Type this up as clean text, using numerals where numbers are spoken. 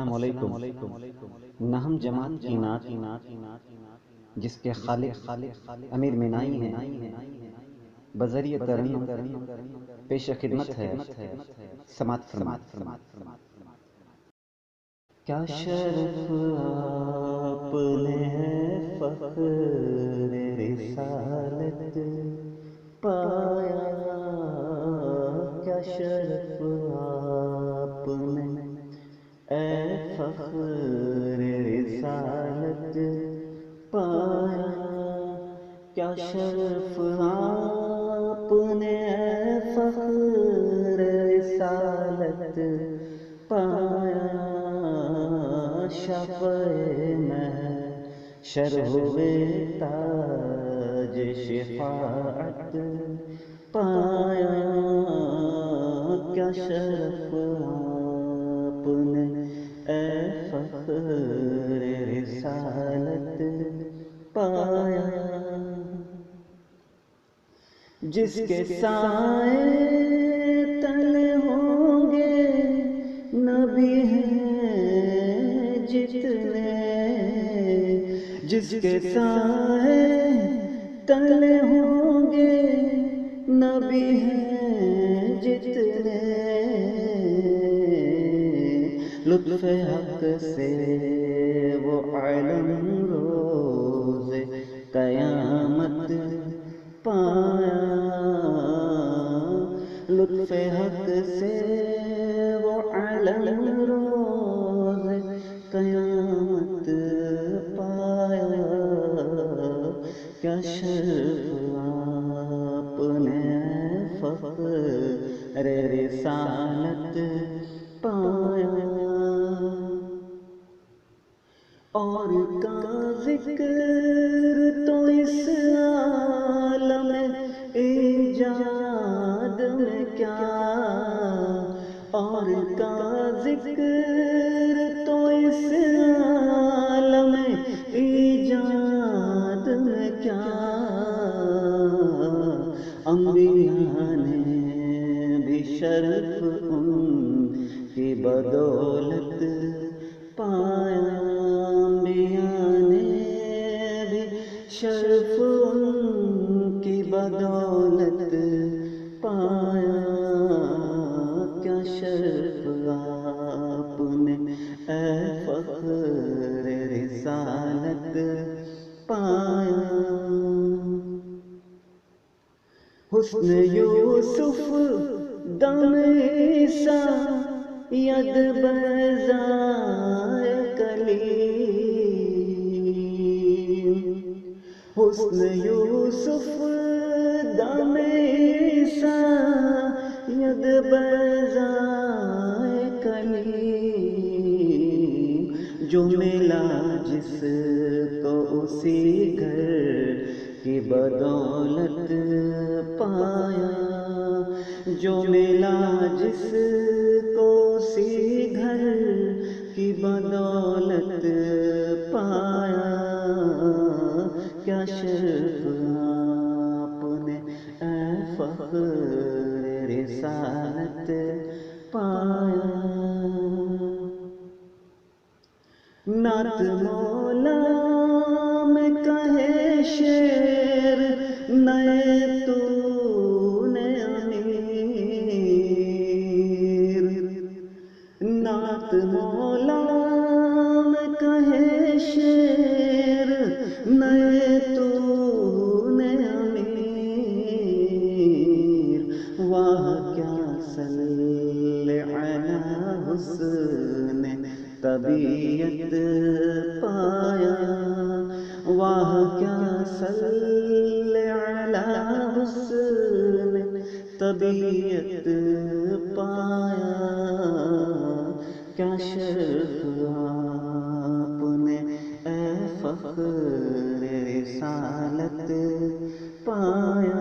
السلام علیکم۔ نہم جماعت کی نعت جس کے خالق امیر مینائی ہیں، بذریعہ ترنم پیش خدمت ہے، سماعت فرمائیں۔ کیا شرف آپ نے فخر رسالت پایا، کیا شرف آپ نے اے فخر رسالت پایا، کیا شرف آپ نے اے فخر رسالت پایا، شفع محشر ہوئے تاج شفاعت پایا، کیا شرف آپ نے اے فخر رسالت پایا، جس کے سائے تلے ہوں گے نبی ہیں جتنے، جس کے سائے تلے ہوں گے نبی ہیں جتنے، لطف حق سے وہ علم روز قیامت پایا، لطف حق سے وہ علم روز قیامت پایا، کیا شرف آپ نے فخر رسالت پایا، اور کا ذکر تو اس عالم ایجاد میں کیا، اور کا ذکر تو اس عالم ایجاد میں کیا، انبیاء نے بھی شرف ان کی بدولت پایا، انبیاء نے بھی شرف ان کی بدولت پایا، کیا شرف آپ نے اے فخر رسالت پایا، حسن یوسف دم عیسیٰ ید بیضائے کلیم، حسن یوسف دم عیسیٰ ید بیضائے کلیم، جو ملا جس کو اسی گھر کی بدولت پایا، جو ملا جس کو اسی گھر کی بدولت پایا، کیا شرف آپ نے اے فخر رسالت پایا، نعت مولا میں کہے شعر نئے تو نے امیر، نعت مولا میں کہے شعر نئے تو نے امیر، واہ کیا صلی علی حسن طبیعت پایا، واہ کیا صلی علی حسن طبیعت پایا، کیا شرف آپ نے اے فخر رسالت پایا۔